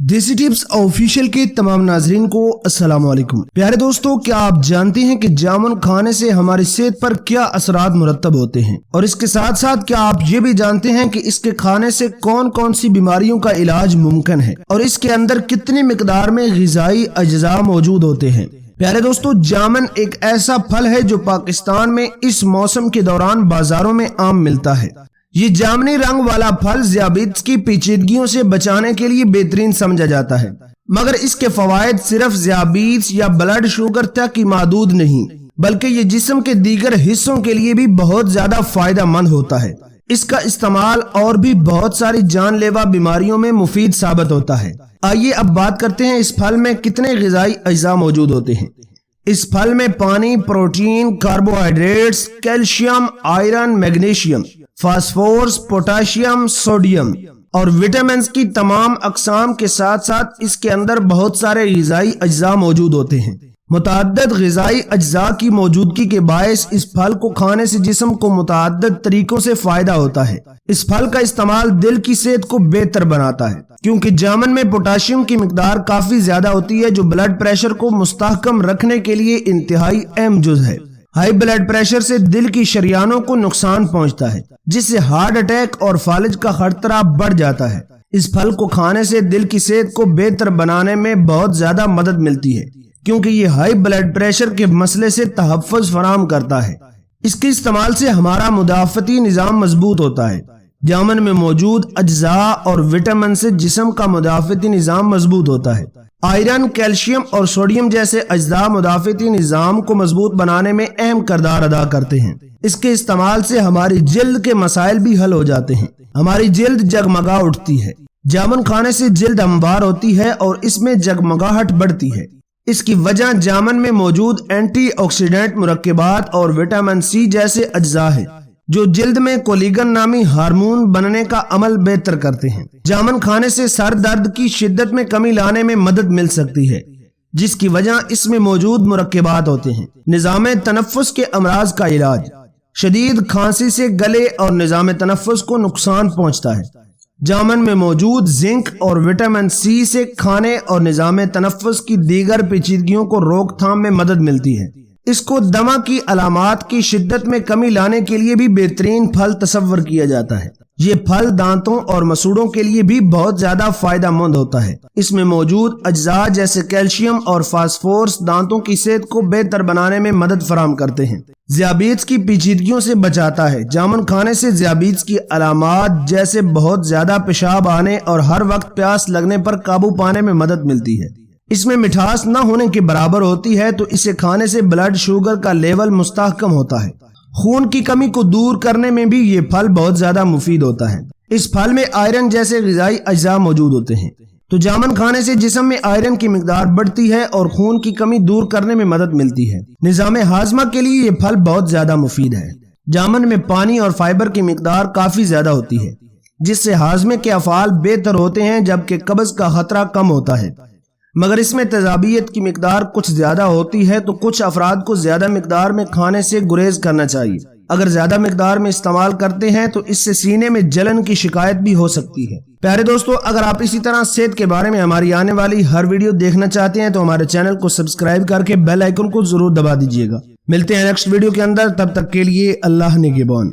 देसी tips official के तमाम नाजरीन को अस्सलाम वालेकुम। प्यारे दोस्तों, क्या आप जानते हैं कि जामुन खाने से हमारी सेहत पर क्या असरात मुरतब होते हैं, और इसके साथ साथ क्या आप ये भी जानते हैं कि इसके खाने से कौन कौन सी बीमारियों का इलाज मुमकिन है और इसके अंदर कितनी मिकदार में ग़िज़ाई अज्जा मौजूद होते हैं। प्यारे दोस्तों, जामुन एक ऐसा फल है जो पाकिस्तान में इस मौसम के दौरान बाजारों में आम मिलता है। ये जामुनी रंग वाला फल ज़ियाबीत्स की पेचीदगियों से बचाने के लिए बेहतरीन समझा जाता है, मगर इसके फवायद सिर्फ ज़ियाबीत्स या ब्लड शुगर तक ही महदूद नहीं, बल्कि ये जिस्म के दीगर हिस्सों के लिए भी बहुत ज्यादा फायदेमंद होता है। इसका इस्तेमाल और भी बहुत सारी जानलेवा बीमारियों में मुफीद साबित होता है। आइए अब बात करते हैं इस फल में कितने ग़िज़ाई अज्जा मौजूद होते हैं। इस फल में पानी, protein, carbohydrates, calcium, iron, magnesium, phosphorus, potassium, sodium और विटामिन की तमाम अक़साम के साथ साथ इसके अंदर बहुत सारे ग़िज़ाई अज्जा मौजूद होते हैं। मुतअद्दिद ग़िज़ाई अज्जा की मौजूदगी के बायस इस फल को खाने से जिस्म को मुतअद्दिद तरीकों से फायदा होता है। इस फल का इस्तेमाल दिल की सेहत को बेहतर बनाता है, क्योंकि जामुन में पोटाशियम की मिकदार काफी ज्यादा होती है, जो ब्लड प्रेशर को मुस्तहकम रखने के लिए इंतहाई अहम जुज़ है। हाई ब्लड प्रेशर से दिल की शरियानों को नुकसान पहुंचता है, जिससे हार्ट अटैक और फालिज का खतरा बढ़ जाता है। इस फल को खाने से दिल की सेहत को बेहतर बनाने में बहुत ज्यादा मदद मिलती है, क्योंकि ये हाई ब्लड प्रेशर के मसले से तहफ़्फ़ुज़ फराहम करता है। इसके इस्तेमाल से हमारा मुदाफ़ती निज़ाम मजबूत होता है। जामुन में मौजूद अज्जा और विटामिन से जिस्म का मुदाफ़ती निज़ाम मजबूत होता है। आयरन, कैल्शियम और सोडियम जैसे अज्जा मुदाफ़ती निज़ाम को मजबूत बनाने में अहम किरदार अदा करते हैं। इसके इस्तेमाल से हमारी जिल्द के मसाइल भी हल हो जाते हैं। हमारी जिल्द जगमगा उठती है। जामुन खाने से जिल्द हमवार होती है और इसमें जगमगाहट बढ़ती है। इसकी वजह जामुन में मौजूद एंटीऑक्सीडेंट मुरक्किबात और विटामिन सी जैसे अज्जा है, जो जिल्द में कोलिगन नामी हार्मोन बनने का अमल बेहतर करते हैं। जामुन खाने से सर दर्द की शिद्दत में कमी लाने में मदद मिल सकती है, जिसकी वजह इसमें मौजूद मुरक्किबात होते हैं। निज़ाम तनफ़्फ़ुस के अमराज का इलाज। शदीद खांसी से गले और निज़ाम तनफ़्फ़ुस को नुकसान पहुंचता है। जामुन में मौजूद जिंक और विटामिन सी से खाने और निज़ाम तनफ़्फ़ुस की दीगर पेचीदगियों को रोकथाम में मदद मिलती है। इसको दमा की अलामात की शिद्दत में कमी लाने के लिए भी बेहतरीन फल तस्वर किया जाता है। ये फल दांतों और मसूड़ों के लिए भी बहुत ज्यादा फायदेमंद होता है। इसमें मौजूद अज्जा जैसे कैल्शियम और फास्फोरस दांतों की सेहत को बेहतर बनाने में मदद फराहम करते हैं। ज़ियाबीत्स की पेचीदगियों से बचाता है। जामुन खाने से ज़ियाबीत्स की अलामात जैसे बहुत ज्यादा पेशाब आने और हर वक्त प्यास लगने पर काबू पाने में मदद मिलती है। इसमें मिठास न होने के बराबर होती है, तो इसे खाने से ब्लड शुगर का लेवल मुस्तहकम होता है। खून की कमी को दूर करने में भी ये फल बहुत ज्यादा मुफीद होता है। इस फल में आयरन जैसे ग़िज़ाई अज्जा मौजूद होते हैं, तो जामुन खाने से जिस्म में आयरन की मिकदार बढ़ती है और खून की कमी दूर करने में मदद मिलती है। निज़ाम हाजमा के लिए ये फल बहुत ज्यादा मुफीद है। जामुन में पानी और फाइबर की मिकदार काफी ज्यादा होती है, जिससे हाजमे के अफ़ाल बेहतर होते हैं, जबकि कब्ज का खतरा कम होता है। मगर इसमें तेज़ाबियत की मिकदार कुछ ज्यादा होती है, तो कुछ अफराद को ज्यादा मिकदार में खाने से गुरेज करना चाहिए। अगर ज्यादा मिकदार में इस्तेमाल करते हैं तो इससे सीने में जलन की शिकायत भी हो सकती है। प्यारे दोस्तों, अगर आप इसी तरह सेहत के बारे में हमारी आने वाली हर वीडियो देखना चाहते हैं तो हमारे चैनल को सब्सक्राइब करके बेल आइकन को जरूर दबा दीजिएगा। मिलते हैं नेक्स्ट वीडियो के अंदर, तब तक के लिए अल्लाह निगहबान।